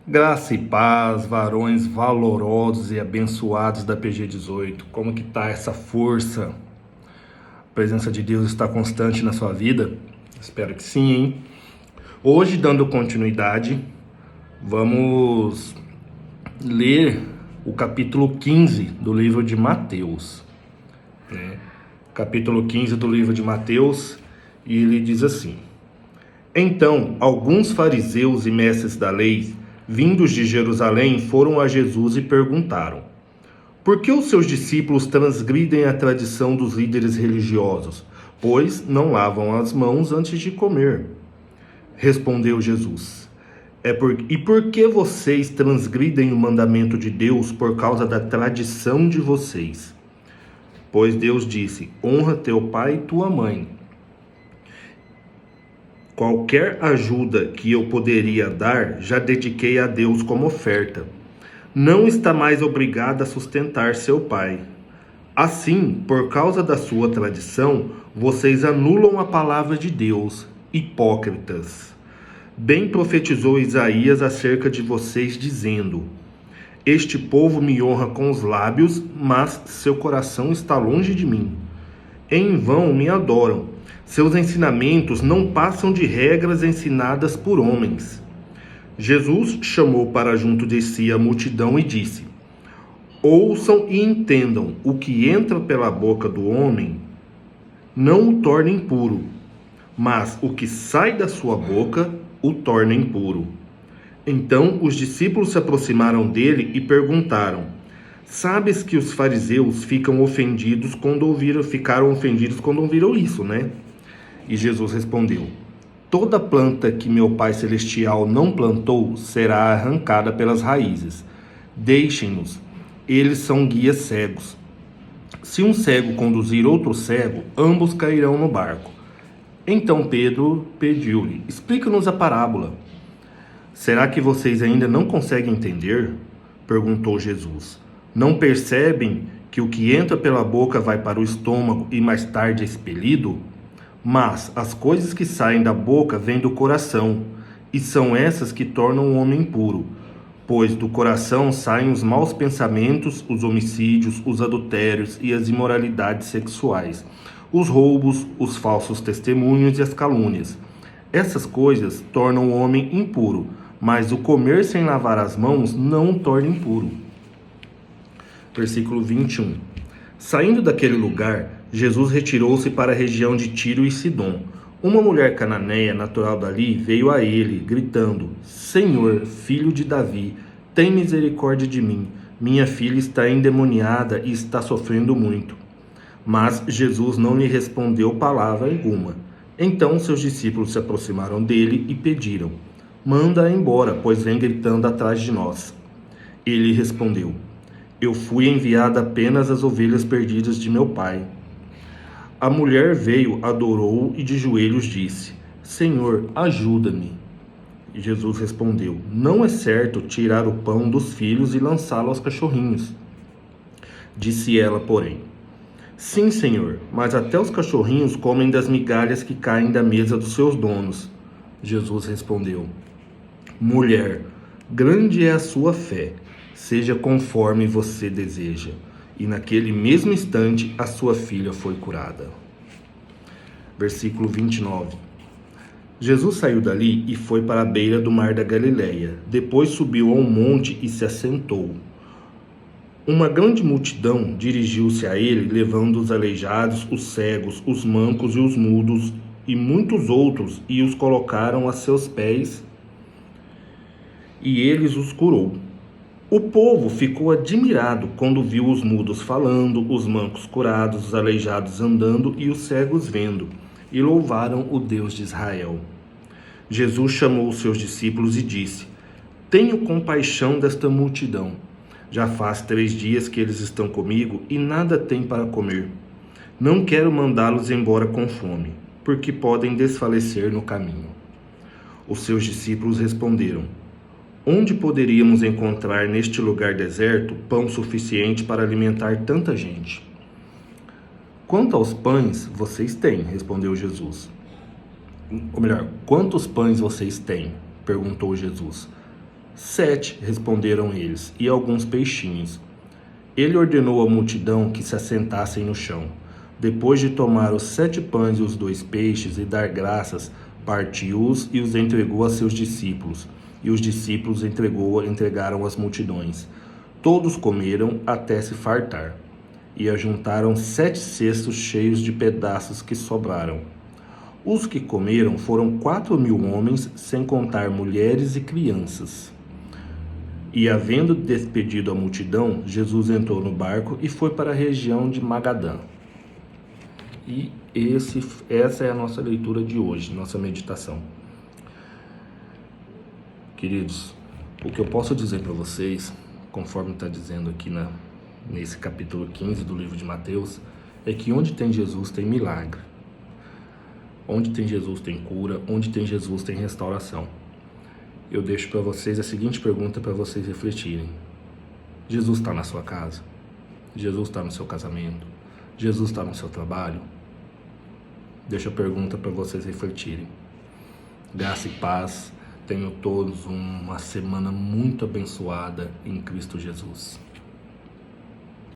Graça e paz, varões valorosos e abençoados da PG18. Como que tá essa força? A presença de Deus está constante na sua vida? Espero que sim, hein? Hoje, dando continuidade, vamos ler o capítulo 15 do livro de Mateus. Capítulo 15 do livro de Mateus, e ele diz assim: Então, alguns fariseus e mestres da lei, vindos de Jerusalém, foram a Jesus e perguntaram: Por que os seus discípulos transgridem a tradição dos líderes religiosos, pois não lavam as mãos antes de comer? Respondeu Jesus: E por que vocês transgridem o mandamento de Deus por causa da tradição de vocês? Pois Deus disse: Honra teu pai e tua mãe. Qualquer ajuda que eu poderia dar, já dediquei a Deus como oferta. Não está mais obrigado a sustentar seu pai. Assim, por causa da sua tradição, vocês anulam a palavra de Deus, hipócritas. Bem profetizou Isaías acerca de vocês, dizendo: Este povo me honra com os lábios, mas seu coração está longe de mim. Em vão me adoram. Seus ensinamentos não passam de regras ensinadas por homens. Jesus chamou para junto de si a multidão e disse: Ouçam e entendam: o que entra pela boca do homem não o torna impuro, mas o que sai da sua boca o torna impuro. Então os discípulos se aproximaram dele e perguntaram: Sabes que os fariseus ficaram ofendidos quando ouviram isso, né? E Jesus respondeu: Toda planta que meu Pai Celestial não plantou será arrancada pelas raízes. Deixem-nos, eles são guias cegos. Se um cego conduzir outro cego, ambos cairão no barco. Então Pedro pediu-lhe: Explica-nos a parábola. Será que vocês ainda não conseguem entender? Perguntou Jesus. Não percebem que o que entra pela boca vai para o estômago e mais tarde é expelido? Mas as coisas que saem da boca vêm do coração, e são essas que tornam o homem impuro. Pois do coração saem os maus pensamentos, os homicídios, os adultérios e as imoralidades sexuais, os roubos, os falsos testemunhos e as calúnias. Essas coisas tornam o homem impuro, mas o comer sem lavar as mãos não o torna impuro. Versículo 21. Saindo daquele lugar, Jesus retirou-se para a região de Tiro e Sidom. Uma mulher cananeia, natural dali, veio a ele, gritando: Senhor, filho de Davi, tem misericórdia de mim. Minha filha está endemoniada e está sofrendo muito. Mas Jesus não lhe respondeu palavra alguma. Então seus discípulos se aproximaram dele e pediram: Manda-a embora, pois vem gritando atrás de nós. Ele respondeu: Eu fui enviado apenas às ovelhas perdidas de meu pai. A mulher veio, adorou-o e de joelhos disse: Senhor, ajuda-me. E Jesus respondeu: Não é certo tirar o pão dos filhos e lançá-lo aos cachorrinhos. Disse ela, porém: Sim, Senhor, mas até os cachorrinhos comem das migalhas que caem da mesa dos seus donos. Jesus respondeu: Mulher, grande é a sua fé. Seja conforme você deseja. E naquele mesmo instante a sua filha foi curada. Versículo 29. Jesus saiu dali e foi para a beira do mar da Galileia. Depois subiu a um monte e se assentou. Uma grande multidão dirigiu-se a ele, levando os aleijados, os cegos, os mancos e os mudos, e muitos outros, e os colocaram a seus pés, e eles os curou. O povo ficou admirado quando viu os mudos falando, os mancos curados, os aleijados andando e os cegos vendo, e louvaram o Deus de Israel. Jesus chamou os seus discípulos e disse: Tenho compaixão desta multidão. Já faz 3 dias que eles estão comigo e nada têm para comer. Não quero mandá-los embora com fome, porque podem desfalecer no caminho. Os seus discípulos responderam: Onde poderíamos encontrar neste lugar deserto pão suficiente para alimentar tanta gente? Quanto aos pães, vocês têm, respondeu Jesus. Ou melhor, quantos pães vocês têm? Perguntou Jesus. 7, responderam eles, e alguns peixinhos. Ele ordenou à multidão que se assentassem no chão. Depois de tomar os 7 pães e os 2 peixes e dar graças, partiu-os e os entregou a seus discípulos. E os discípulos entregaram às multidões. Todos comeram até se fartar. E ajuntaram 7 cestos cheios de pedaços que sobraram. Os que comeram foram 4.000 homens, sem contar mulheres e crianças. E havendo despedido a multidão, Jesus entrou no barco e foi para a região de Magadã. E essa é a nossa leitura de hoje, nossa meditação. Queridos, o que eu posso dizer para vocês, conforme está dizendo aqui nesse capítulo 15 do livro de Mateus, é que onde tem Jesus tem milagre. Onde tem Jesus tem cura, onde tem Jesus tem restauração. Eu deixo para vocês a seguinte pergunta para vocês refletirem. Jesus está na sua casa? Jesus está no seu casamento? Jesus está no seu trabalho? Deixo a pergunta para vocês refletirem. Graça e paz. Tenham todos uma semana muito abençoada em Cristo Jesus.